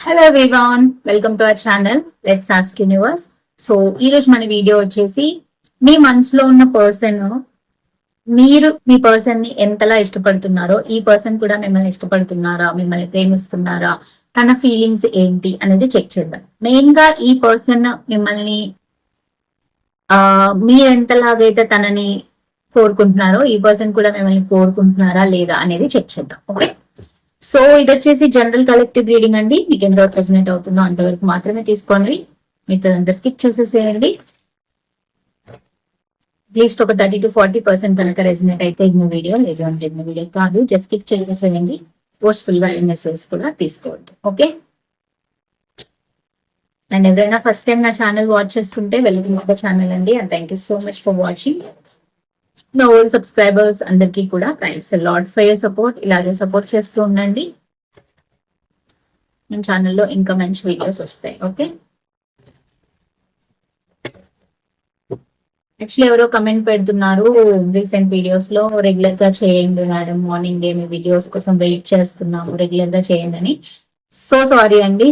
Hello everyone, welcome to our channel let's ask universe. So ఈ రోజు మన video వచ్చేసి మీ మనసులో ఉన్న పర్సన్, మీరు మీ పర్సన్ ని ఎంతలా ఇష్టపడుతున్నారో, ఈ పర్సన్ కూడా మిమ్మల్ని ఇష్టపడుతున్నారా, మిమ్మల్ని ప్రేమిస్తున్నారా, తన ఫీలింగ్స్ ఏంటి అనేది చెక్ చేద్దాం. మెయిన్ గా ఈ పర్సన్ మిమ్మల్ని మీరెంతలాగైతే తనని కోరుకుంటున్నారో, ఈ పర్సన్ కూడా మిమ్మల్ని కోరుకుంటున్నారా లేదా అనేది చెక్ చేద్దాం. ఓకే, సో ఇది వచ్చేసి జనరల్ కలెక్టివ్ రీడింగ్ అండి. మీకు ఎంతవరకు రెజనేట్ అవుతుందో అంతవరకు మాత్రమే తీసుకోండి, మిగతాదంతా స్కిప్ చేసేసేయండి. అట్లీస్ట్ ఒక 30-40% కనుక రెజనేట్ అయితే ఇన్ని వీడియో, లేదు అంటే ఇన్ని వీడియో కాదు, జస్ట్ స్కిప్ చేసేసేయండి. ఫోర్స్ఫుల్ గా మెసేజ్ కూడా తీసుకోవద్దు. ఓకే, అండ్ ఎవరైనా ఫస్ట్ టైం నా ఛానల్ వాచ్ చేస్తుంటే వెల్కమ్ టు ఛానల్ అండి, and thank you so much for watching. నా ఓల్డ్ సబ్స్క్రైబర్స్ అందరికీ కూడా thanks lot for your support. ఇలాగే సపోర్ట్ చేస్తూ ఉండండి, మన ఛానల్లో ఇంకా మంచి వీడియోస్ వస్తాయి. ఓకే, యాక్చువల్లీ ఎవరో కమెంట్ పెడుతున్నారు రీసెంట్ వీడియోస్ లో, రెగ్యులర్ గా చేయండి మేడం, మార్నింగ్ డే మీ వీడియోస్ కోసం వెయిట్ చేస్తున్నాము, రెగ్యులర్ గా చేయండి అని. సో సారీ అండి,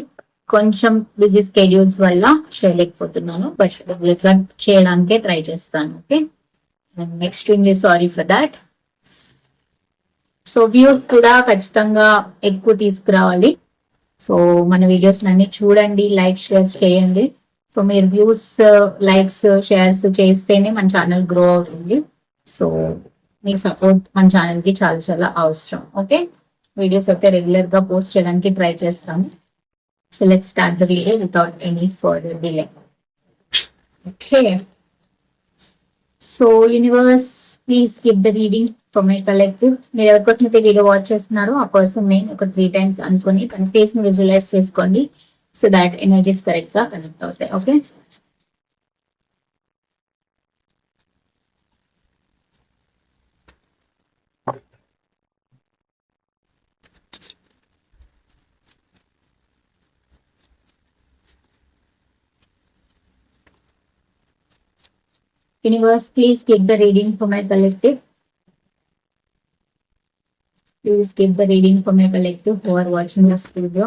కొంచెం బిజీ స్కెడ్యూల్స్ వల్ల చేయలేకపోతున్నాను, బట్ రెగ్యులర్ గా చేయడానికే ట్రై చేస్తాను. Okay, I'm extremely sorry for that. So views కూడా ఖచ్చితంగా ఎక్కువ తీసుకురావాలి. సో మన వీడియోస్ అన్ని చూడండి, లైక్ షేర్స్ చేయండి. సో మీరు వ్యూస్, లైక్స్, షేర్స్ చేస్తేనే మన ఛానల్ గ్రో అవుతుంది. సో మీ సపోర్ట్ మన ఛానల్ కి చాలా చాలా అవసరం. ఓకే, వీడియోస్ అయితే రెగ్యులర్ గా పోస్ట్ చేయడానికి ట్రై చేస్తాము. So let's start the video without any further delay. Okay, so universe please give the reading for my collective. మీరు ఎవరికోసం అయితే వీడియో వాచ్ చేస్తున్నారో ఆ పర్సన్ నేమ్ ఒక 3 times అనుకుని తన ఫేస్ ని విజువలైజ్ చేసుకోండి, సో దాట్ ఎనర్జీస్ కరెక్ట్ గా కనెక్ట్ అవుతాయి. Okay, universe please give the reading for my collective. Please give the reading for my collective who are watching this video.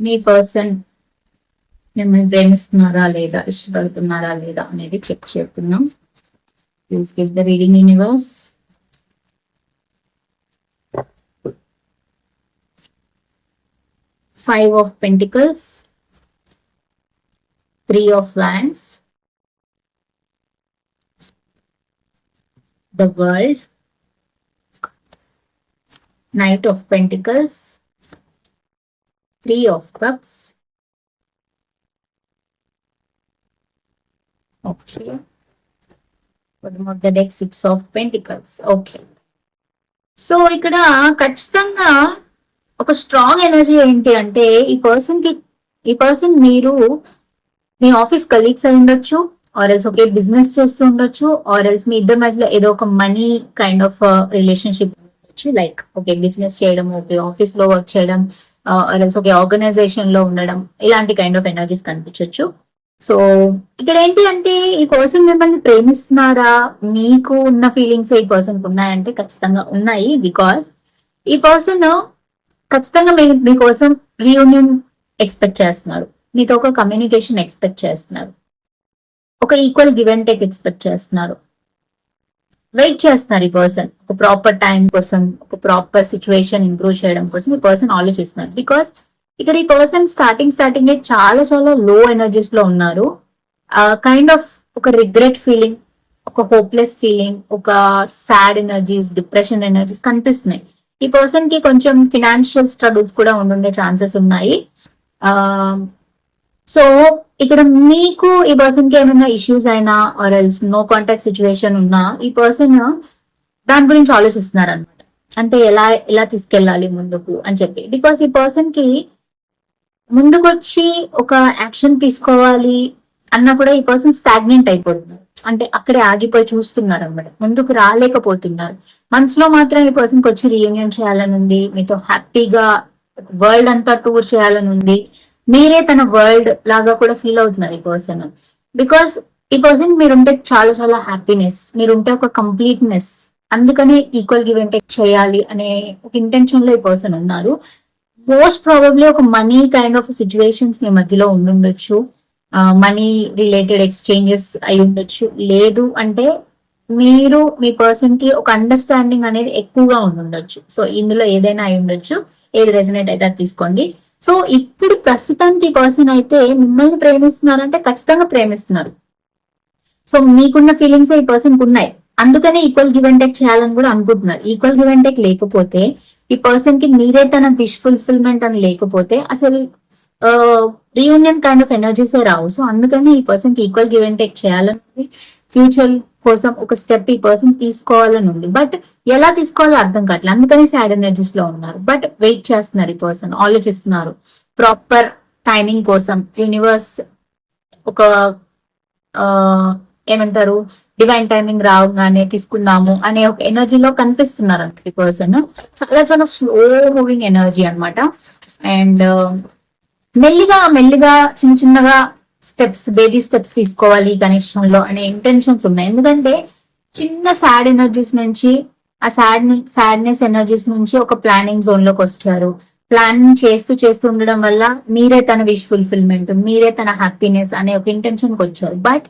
Me person మిమ్మల్ని ప్రేమిస్తున్నారా లేదా, ఇష్టపడుతున్నారా లేదా అనేది చెక్ చేస్తున్నాం. Please give the reading universe. Five of Pentacles, 3 of Wands, the World, Knight of Pentacles, 3 of Cups. Okay, bottom of the deck 6 of Pentacles. Okay, so ఇక్కడ ఖచ్చితంగా ఒక strong energy ఏంటి అంటే, ఈ పర్సన్ మీరు మీ ఆఫీస్ కలీగ్స్ అయి ఉండొచ్చు, or else okay business చేస్తూ ఉండొచ్చు, ఆర్ ఎల్స్ మీ ఇద్దరి మధ్యలో ఏదో ఒక మనీ కైండ్ ఆఫ్ రిలేషన్షిప్ ఉండొచ్చు. లైక్ ఓకే బిజినెస్ చేయడం, ఓకే ఆఫీస్ లో వర్క్ చేయడం, ఆర్ ఎల్స్ ఒకే ఆర్గనైజేషన్ లో ఉండడం, ఇలాంటి కైండ్ ఆఫ్ ఎనర్జీస్ కనిపించవచ్చు. సో ఇక్కడ ఏంటి అంటే, ఈ పర్సన్ మిమ్మల్ని ప్రేమిస్తున్నారా, మీకు ఉన్న ఫీలింగ్స్ ఈ పర్సన్ కు ఉన్నాయంటే ఖచ్చితంగా ఉన్నాయి. బికాస్ ఈ పర్సన్ ఖచ్చితంగా మీకోసం రీయూనియన్ ఎక్స్పెక్ట్ చేస్తున్నారు, మీతో ఒక కమ్యూనికేషన్ ఎక్స్పెక్ట్ చేస్తున్నారు, ఒక equal give and take expect చేస్తున్నారు, వెయిట్ చేస్తున్నారు. ఈ పర్సన్ ఒక ప్రాపర్ టైం కోసం, ఒక ప్రాపర్ సిచ్యువేషన్ ఇంప్రూవ్ చేయడం కోసం ఈ పర్సన్ ఆలోచిస్తున్నారు. బికాస్ ఇక్కడ ఈ పర్సన్ స్టార్టింగ్ చాలా చాలా లో ఎనర్జీస్ లో ఉన్నారు. కైండ్ ఆఫ్ ఒక రిగ్రెట్ ఫీలింగ్, ఒక హోప్లెస్ ఫీలింగ్, ఒక సాడ్ ఎనర్జీస్, డిప్రెషన్ ఎనర్జీస్ కనిపిస్తున్నాయి. ఈ పర్సన్ కి కొంచెం ఫినాన్షియల్ స్ట్రగుల్స్ కూడా ఉండే ఛాన్సెస్ ఉన్నాయి. సో ఇక్కడ మీకు ఈ పర్సన్ కి ఏమైనా ఇష్యూస్ అయినా, or else no contact situation ఉన్నా, ఈ పర్సన్ దాని గురించి ఆలోచిస్తున్నారు అనమాట. అంటే ఎలా తీసుకెళ్ళాలి ముందుకు అని చెప్పి. బికాస్ ఈ పర్సన్ కి ముందుకు వచ్చి ఒక యాక్షన్ తీసుకోవాలి అన్నా కూడా ఈ పర్సన్ స్టాగ్నెంట్ అయిపోతున్నారు. అంటే అక్కడే ఆగిపోయి చూస్తున్నారు అనమాట, ముందుకు రాలేకపోతున్నారు. మనసులో మాత్రం ఈ పర్సన్ కి వచ్చి రీయూనియన్ చేయాలని ఉంది, మీతో హ్యాపీగా వరల్డ్ అంతా టూర్ చేయాలని ఉంది, మీరే తన వరల్డ్ లాగా కూడా ఫీల్ అవుతున్నారు ఈ పర్సన్. బికాస్ ఈ పర్సన్ మీరుంటే చాలా చాలా హ్యాపీనెస్, మీరుంటే ఒక కంప్లీట్నెస్ అందుకనే ఈక్వల్ గివ్ అండ్ టేక్ చేయాలి అనే ఒక ఇంటెన్షన్ లో ఈ పర్సన్ ఉన్నారు. మోస్ట్ ప్రాబబ్లీ ఒక మనీ కైండ్ ఆఫ్ సిచ్యువేషన్స్ మీ మధ్యలో ఉండుండొచ్చు, మనీ రిలేటెడ్ ఎక్స్చేంజెస్ అయి ఉండొచ్చు, లేదు అంటే మీరు మీ పర్సన్ కి ఒక అండర్స్టాండింగ్ అనేది ఎక్కువగా ఉండుండొచ్చు. సో ఇందులో ఏదైనా అయి ఉండొచ్చు, ఏది రెజనేట్ అయితే అది తీసుకోండి. సో ఇప్పుడు ప్రస్తుతానికి ఈ పర్సన్ అయితే మిమ్మల్ని ప్రేమిస్తున్నారంటే ఖచ్చితంగా ప్రేమిస్తున్నారు. సో మీకున్న ఫీలింగ్స్ ఈ పర్సన్ కు ఉన్నాయి, అందుకనే ఈక్వల్ గివ్ అండ్ టేక్ చేయాలని కూడా అనుకుంటున్నారు. ఈక్వల్ గివ్ అండ్ టేక్ లేకపోతే ఈ పర్సన్ కి మీరే తన విష్ ఫుల్ఫిల్మెంట్ అని లేకపోతే అసలు రీయూనియన్ కైండ్ ఆఫ్ ఎనర్జీసే రావు. సో అందుకని ఈ పర్సన్ కి ఈక్వల్ గివ్ అండ్ టేక్ చేయాలని, ఫ్యూచర్ కోసం ఒక స్టెప్ ఈ పర్సన్ తీసుకోవాలని ఉంది. బట్ ఎలా తీసుకోవాలో అర్థం కావట్లేదు, అందుకని సాడ్ ఎనర్జీస్ లో ఉన్నారు. బట్ వెయిట్ చేస్తున్నారు, ఈ పర్సన్ ఆలోచిస్తున్నారు ప్రాపర్ టైమింగ్ కోసం. యూనివర్స్ ఒక ఏమంటారు, డివైన్ టైమింగ్ రావగానే తీసుకుందాము అనే ఒక ఎనర్జీలో కనిపిస్తున్నారు అంటే ఈ పర్సన్. చాలా చాలా స్లో మూవింగ్ ఎనర్జీ అనమాట. అండ్ మెల్లిగా మెల్లిగా చిన్న చిన్నగా స్టెప్స్, బేబీ స్టెప్స్ తీసుకోవాలి ఈ కనెక్షన్ లో అనే ఇంటెన్షన్స్ ఉన్నాయి. ఎందుకంటే చిన్న సాడ్ ఎనర్జీస్ నుంచి, ఆ సాడ్నెస్ ఎనర్జీస్ నుంచి ఒక ప్లానింగ్ జోన్ లోకి వచ్చారు. ప్లానింగ్ చేస్తూ చేస్తూ ఉండడం వల్ల మీరే తన విష్ ఫుల్ఫిల్మెంట్, మీరే తన హ్యాపీనెస్ అనే ఒక ఇంటెన్షన్ కి వచ్చారు. బట్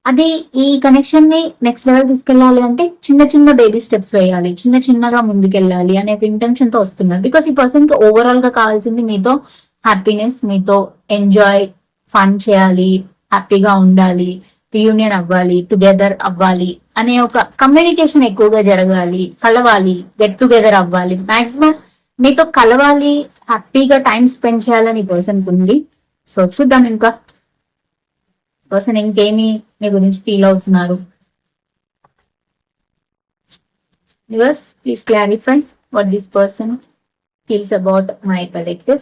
అది ఈ కనెక్షన్ ని నెక్స్ట్ లెవెల్ తీసుకెళ్లాలి అంటే చిన్న చిన్న బేబీ స్టెప్స్ వేయాలి, చిన్న చిన్నగా ముందుకెళ్ళాలి అనే ఒక ఇంటెన్షన్ తో వస్తున్నారు. బికాస్ ఈ పర్సన్ కి ఓవరాల్ గా కావాల్సింది మీతో హ్యాపీనెస్, మీతో ఎంజాయ్, ఫన్ చేయాలి, హ్యాపీగా ఉండాలి, రియూనియన్ అవ్వాలి, టుగెదర్ అవ్వాలి అనే ఒక కమ్యూనికేషన్ ఎక్కువగా జరగాలి, కలవాలి, గెట్ టుగెదర్ అవ్వాలి, మాక్సిమం మీతో కలవాలి, హ్యాపీగా టైం స్పెండ్ చేయాలని పర్సన్ ఉంది. సో చూద్దాం ఇంకా పర్సన్ ఇంకేమి మీ గురించి ఫీల్ అవుతున్నారు. Universe please clarify what this person feels about my collective.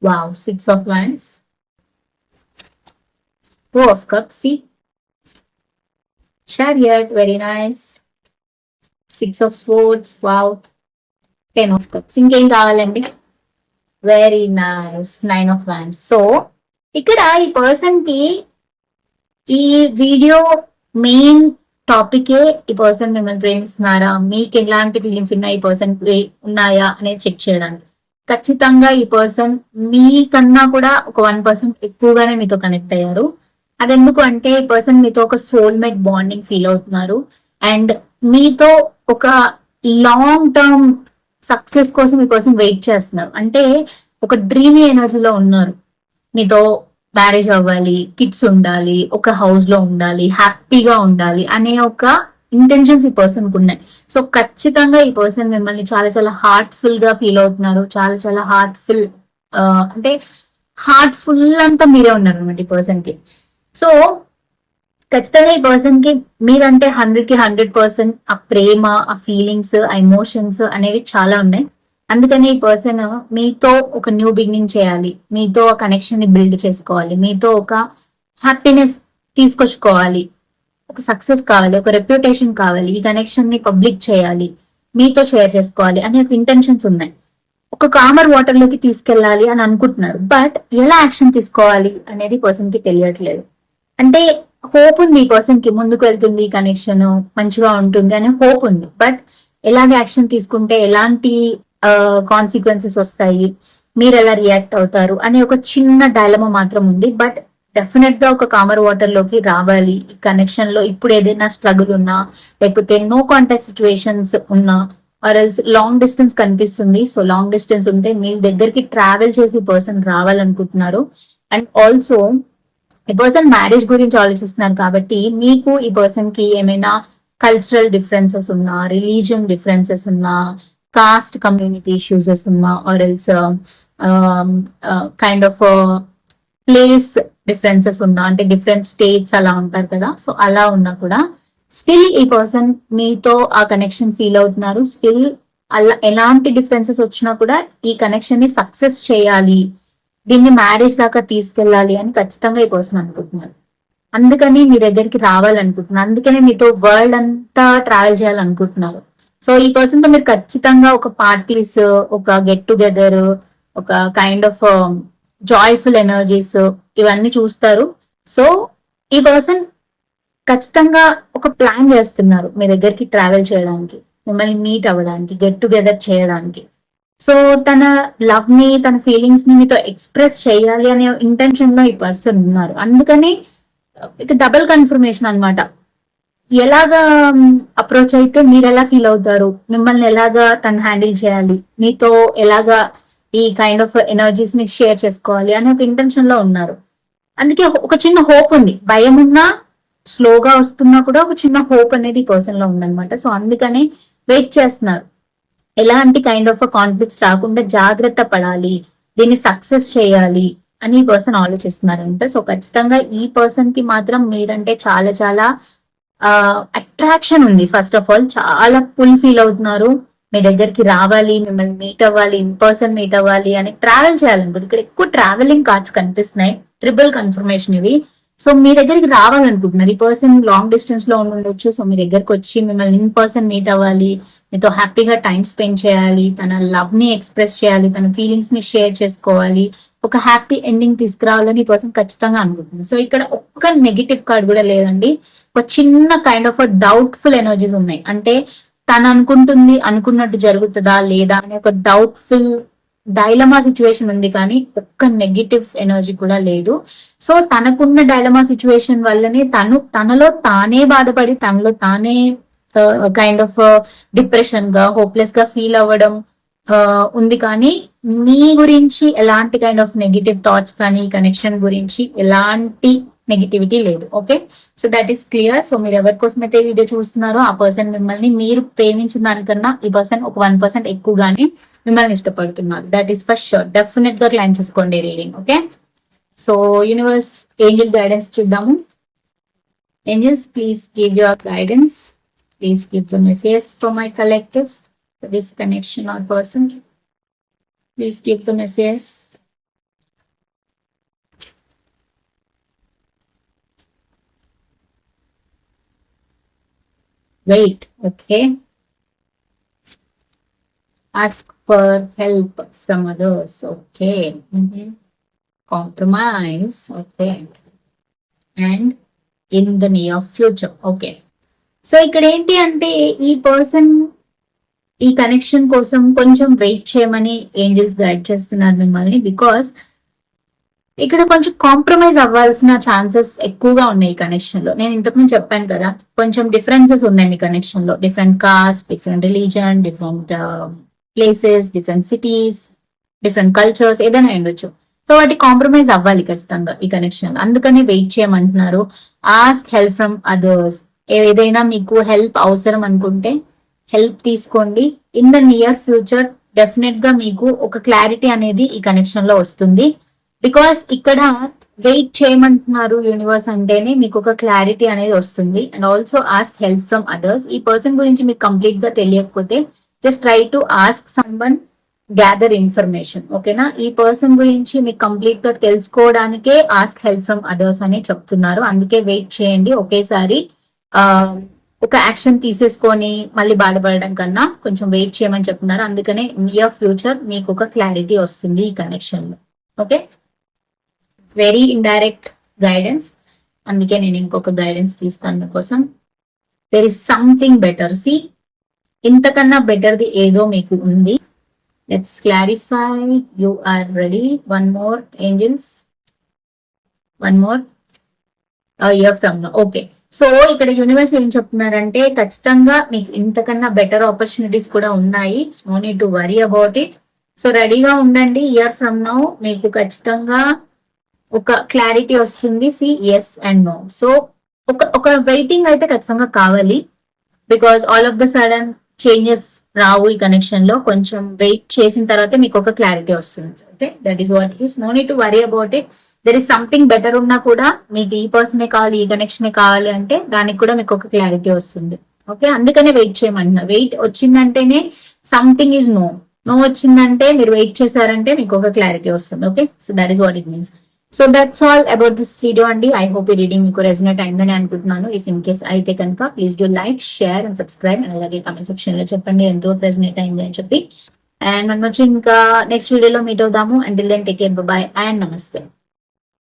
Wow, 6 of Wands, 2 of Cups, see, Chariot, very nice, 6 of Swords, wow, 10 of Cups. ఇంకేం కావాలండి? Very nice, 9 of Wands. So ఇక్కడ ఈ person కి ఈ video main టాపికే ఈ person మిమ్మల్ని ప్రేమిస్తున్నారా, మీకు ఎలాంటి ఫీలింగ్స్ ఉన్నాయి, ఈ పర్సన్ ఉన్నాయా అనేది చెక్ చేయడానికి. ఖచ్చితంగా ఈ పర్సన్ మీకన్నా కూడా ఒక 1% ఎక్కువగానే మీతో కనెక్ట్ అయ్యారు. అదెందుకు అంటే ఈ పర్సన్ మీతో ఒక సోల్మేట్ బాండింగ్ ఫీల్ అవుతున్నారు. అండ్ మీతో ఒక లాంగ్ టర్మ్ సక్సెస్ కోసం ఈ పర్సన్ వెయిట్ చేస్తున్నారు. అంటే ఒక డ్రీమీ ఎనర్జీలో ఉన్నారు. మీతో మ్యారేజ్ అవ్వాలి, కిడ్స్ ఉండాలి, ఒక హౌస్ లో ఉండాలి, హ్యాపీగా ఉండాలి అనే ఒక ఇంటెన్షన్స్ ఈ పర్సన్ కు ఉన్నాయి. సో ఖచ్చితంగా ఈ పర్సన్ మిమ్మల్ని చాలా చాలా హార్ట్ఫుల్ గా ఫీల్ అవుతున్నారు. చాలా చాలా హార్ట్ఫుల్, అంటే హార్ట్ఫుల్ అంతా మీరే ఉన్నారు అనమాట ఈ పర్సన్ కి. సో ఖచ్చితంగా ఈ పర్సన్ కి మీరంటే 100కి 100% ఆ ప్రేమ, ఆ ఫీలింగ్స్, ఆ ఎమోషన్స్ అనేవి చాలా ఉన్నాయి. అందుకని ఈ పర్సన్ మీతో ఒక న్యూ బిగినింగ్ చేయాలి, మీతో ఆ కనెక్షన్ ని బిల్డ్ చేసుకోవాలి, మీతో ఒక హ్యాపీనెస్ తీసుకొచ్చుకోవాలి, ఒక సక్సెస్ కావాలి, ఒక రెప్యుటేషన్ కావాలి, ఈ కనెక్షన్ ని పబ్లిక్ చేయాలి, మీతో షేర్ చేసుకోవాలి అనే ఒక ఇంటెన్షన్స్ ఉన్నాయి. ఒక కామర్ వాటర్ లోకి తీసుకెళ్లాలి అని అనుకుంటున్నారు. బట్ ఎలా యాక్షన్ తీసుకోవాలి అనేది పర్సన్ కి తెలియట్లేదు. అంటే హోప్ ఉంది ఈ పర్సన్ కి, ముందుకు వెళ్తుంది, కనెక్షన్ మంచిగా ఉంటుంది అనే హోప్ ఉంది. బట్ ఎలాంటి యాక్షన్ తీసుకుంటే ఎలాంటి కాన్సిక్వెన్సెస్ వస్తాయి, మీరు ఎలా రియాక్ట్ అవుతారు అనే ఒక చిన్న డైలమా మాత్రం ఉంది. బట్ డెఫినెట్ గా ఒక కామర్ వాటర్ లోకి రావాలి ఈ కనెక్షన్ లో. ఇప్పుడు ఏదైనా స్ట్రగుల్ ఉన్నా, లేకపోతే నో కాంటాక్ట్ సిచ్యువేషన్స్ ఉన్నా, ఆర్ ఎల్స్ లాంగ్ డిస్టెన్స్ కనిపిస్తుంది. సో లాంగ్ డిస్టెన్స్ ఉంటే మీ దగ్గరికి ట్రావెల్ చేసి పర్సన్ రావాలనుకుంటున్నారు. అండ్ ఆల్సో ఈ పర్సన్ మ్యారేజ్ గురించి ఆలోచిస్తున్నారు. కాబట్టి మీకు ఈ పర్సన్ కి ఏమైనా కల్చరల్ డిఫరెన్సెస్ ఉన్నా, రిలీజియన్ డిఫరెన్సెస్ ఉన్నా, కాస్ట్ కమ్యూనిటీ ఇష్యూస్ ఉన్నా, or else kind of place differences ఉన్నా, అంటే డిఫరెంట్ స్టేట్స్ అలా ఉంటారు కదా, సో అలా ఉన్నా కూడా స్టిల్ ఈ పర్సన్ మీతో ఆ కనెక్షన్ ఫీల్ అవుతున్నారు. స్టిల్ అలా ఎలాంటి డిఫరెన్సెస్ వచ్చినా కూడా ఈ కనెక్షన్ ని సక్సెస్ చేయాలి, దీన్ని మ్యారేజ్ దాకా తీసుకెళ్ళాలి అని ఖచ్చితంగా ఈ పర్సన్ అనుకుంటున్నారు. అందుకని మీ దగ్గరికి రావాలనుకుంటున్నారు. అందుకనే మీతో వరల్డ్ అంతా ట్రావెల్ చేయాలనుకుంటున్నారు. సో ఈ పర్సన్ తో మీరు ఖచ్చితంగా ఒక పార్టీస్, ఒక గెట్ టుగెదర్, ఒక కైండ్ ఆఫ్ జాయ్ఫుల్ ఎనర్జీస్ ఇవన్నీ చూస్తారు. సో ఈ పర్సన్ ఖచ్చితంగా ఒక ప్లాన్ చేస్తున్నారు మీ దగ్గరికి ట్రావెల్ చేయడానికి, మిమ్మల్ని మీట్ అవ్వడానికి, గెట్ టుగెదర్ చేయడానికి. సో తన లవ్ ని, తన ఫీలింగ్స్ ని మీతో ఎక్స్ప్రెస్ చేయాలి అనే ఇంటెన్షన్ లో ఈ పర్సన్ ఉన్నారు. అందుకని ఇక డబుల్ కన్ఫర్మేషన్ అన్నమాట. ఎలాగా అప్రోచ్ అయితే మీరు ఎలా ఫీల్ అవుతారు, మిమ్మల్ని ఎలాగా తను హ్యాండిల్ చేయాలి, మీతో ఎలాగా ఈ కైండ్ ఆఫ్ ఎనర్జీస్ ని షేర్ చేసుకోవాలి అనే ఒక ఇంటెన్షన్ లో ఉన్నారు. అందుకే ఒక చిన్న హోప్ ఉంది, భయం ఉన్నా స్లోగా వస్తున్నా కూడా ఒక చిన్న హోప్ అనేది పర్సన్ లో ఉందన్నమాట. సో అందుకనే వెయిట్ చేస్తున్నారు. ఎలాంటి కైండ్ ఆఫ్ కాన్ఫ్లిక్ట్స్ రాకుండా జాగ్రత్త పడాలి, దీన్ని సక్సెస్ చేయాలి అని ఈ పర్సన్ ఆలోచిస్తున్నారంట. సో ఖచ్చితంగా ఈ పర్సన్ కి మాత్రం మీరంటే చాలా చాలా అట్రాక్షన్ ఉంది. ఫస్ట్ ఆఫ్ ఆల్ చాలా పుల్ ఫీల్ అవుతున్నారు, మీ దగ్గరికి రావాలి, మిమ్మల్ని మీట్ అవ్వాలి, ఇన్ పర్సన్ మీట్ అవ్వాలి అని ట్రావెల్ చేయాలనుకుంటే ఇక్కడ ఎక్కువ ట్రావెలింగ్ కార్డ్స్ కనిపిస్తున్నాయి, ట్రిపుల్ కన్ఫర్మేషన్ ఇవి. సో మీ దగ్గరికి రావాలనుకుంటున్నారు. ఈ పర్సన్ లాంగ్ డిస్టెన్స్ లో ఉండొచ్చు. సో మీ దగ్గరకు వచ్చి మిమ్మల్ని ఇన్ పర్సన్ మీట్ అవ్వాలి, మీతో హ్యాపీగా టైం స్పెండ్ చేయాలి, తన లవ్ ని ఎక్స్ప్రెస్ చేయాలి, తన ఫీలింగ్స్ ని షేర్ చేసుకోవాలి, ఒక హ్యాపీ ఎండింగ్ తీసుకురావాలని ఈ పర్సన్ ఖచ్చితంగా అనుకుంటుంది. సో ఇక్కడ ఒక్క నెగిటివ్ కార్డ్ కూడా లేదండి. ఒక చిన్న కైండ్ ఆఫ్ డౌట్ఫుల్ ఎనర్జీస్ ఉన్నాయి. అంటే తను అనుకుంటుంది అనుకున్నట్టు జరుగుతుందా లేదా అనే ఒక డౌట్ఫుల్ డైలమా సిచ్యువేషన్ ఉంది, కానీ ఒక్క నెగిటివ్ ఎనర్జీ కూడా లేదు. సో తనకున్న డైలమా సిచ్యువేషన్ వల్లనే తనలో తానే బాధపడి, తనలో తానే కైండ్ ఆఫ్ డిప్రెషన్ గా, హోప్లెస్ గా ఫీల్ అవ్వడం ఉంది. కానీ మీ గురించి ఎలాంటి కైండ్ ఆఫ్ నెగిటివ్ థాట్స్ కానీ, కనెక్షన్ గురించి ఎలాంటి నెగిటివిటీ లేదు. Okay, so that is clear. So మీరు ఎవరి కోసం అయితే వీడియో చూస్తున్నారో ఆ పర్సన్ మిమ్మల్ని మీరు ప్రేమించిన దానికన్నా ఈ పర్సన్ ఒక 1% ఎక్కువగానే మిమ్మల్ని ఇష్టపడుతున్నారు. That is for sure. Definite గా క్లైమ్ చేసుకోండి reading. Okay, so universe angel guidance చూద్దాము. Angels, please give your guidance. Please give the message for my collective, for this connection or person. Please give the message. Wait, okay. Ask for help from others, okay. Compromise, okay. And in the near future, okay. So ఇక్కడ ఏంటి అంటే ఈ person ఈ connection కోసం కొంచెం wait చేయమని angels guide చేస్తున్నారు మిమ్మల్ని. బికాస్ ఇక్కడ కొంచెం కాంప్రమైజ్ అవ్వాల్సిన ఛాన్సెస్ ఎక్కువగా ఉన్నాయి ఈ కనెక్షన్ లో. నేను ఇంతకుముందు చెప్పాను కదా, కొంచెం డిఫరెన్సెస్ ఉన్నాయి మీ కనెక్షన్ లో. Different cost, different religion, different places, different cities, different cultures, ఏదైనా ఉండొచ్చు. సో వాటి కాంప్రమైజ్ అవ్వాలి ఖచ్చితంగా ఈ కనెక్షన్. అందుకని వెయిట్ చేయమంటున్నారు. Ask help from others. ఏదైనా మీకు హెల్ప్ అవసరం అనుకుంటే హెల్ప్ తీసుకోండి. In the near future definite గా మీకు ఒక క్లారిటీ అనేది ఈ కనెక్షన్ లో వస్తుంది. బికాస్ ఇక్కడ వెయిట్ చేయమంటున్నారు యూనివర్స్ అంటేనే మీకు ఒక క్లారిటీ అనేది వస్తుంది. And also ask help from others. ఈ పర్సన్ గురించి మీకు కంప్లీట్ గా తెలియకపోతే just try to ask someone, gather information. ఓకేనా, ఈ పర్సన్ గురించి మీకు కంప్లీట్ గా తెలుసుకోవడానికే ఆస్క్ హెల్ప్ ఫ్రమ్ అదర్స్ అని చెప్తున్నారు. అందుకే వెయిట్ చేయండి. ఒకేసారి ఒక యాక్షన్ తీసేసుకొని మళ్ళీ బాధపడడం కన్నా కొంచెం వెయిట్ చేయమని చెప్తున్నారు. అందుకనే నియర్ ఫ్యూచర్ మీకు ఒక క్లారిటీ వస్తుంది ఈ కనెక్షన్ లో. Okay, very indirect guidance. అందుకే నేను ఇంకొక గైడెన్స్ తీస్తాను మీకోసం. There is something better. See, ఇంతకన్నా బెటర్ది ఏదో మీకు ఉంది. Let's clarify. You are ready. One more angels, one more year from now. Okay, so ఇక్కడ యూనివర్స్ ఏం చెప్తున్నారంటే ఖచ్చితంగా మీకు ఇంతకన్నా బెటర్ ఆపర్చునిటీస్ కూడా ఉన్నాయి. No need to worry about it. So రెడీగా ఉండండి. ఇయర్ ఫ్రమ్ నౌ మీకు ఖచ్చితంగా ఒక క్లారిటీ వస్తుంది. See, yes and no. So ఒక వెయిటింగ్ అయితే ఖచ్చితంగా కావాలి. Because all of the sudden changes రావు ఈ కనెక్షన్ లో. కొంచెం వెయిట్ చేసిన తర్వాత మీకు ఒక క్లారిటీ వస్తుంది. Okay, that is what it is. No need to worry about it. There is something better ఉన్నా కూడా మీకు ఈ పర్సనే కావాలి, ఈ కనెక్షనే కావాలి అంటే దానికి కూడా మీకు ఒక క్లారిటీ వస్తుంది. ఓకే, అందుకనే వెయిట్ చేయమన్నా. వెయిట్ వచ్చిందంటేనే సంథింగ్ ఈజ్ నో. నో వచ్చిందంటే మీరు వెయిట్ చేశారంటే మీకు ఒక క్లారిటీ వస్తుంది. Okay, so that is what it means. So that's all about this video అండి. ఐ హోప్ ఈ రీడింగ్ మీకు రెజనేట్ అయిందని అనుకుంటున్నాను. ఇఫ్ ఇన్ కేస్ అయితే కనుక please do like, share and subscribe. And అలాగే కామెంట్ సెక్షన్ లో చెప్పండి ఎంతో రెజనేట్ అయింది అని చెప్పి. అండ్ మనం వచ్చి ఇంకా నెక్స్ట్ వీడియోలో మీట్ అవుదాము. Until then take care, bye and నమస్తే.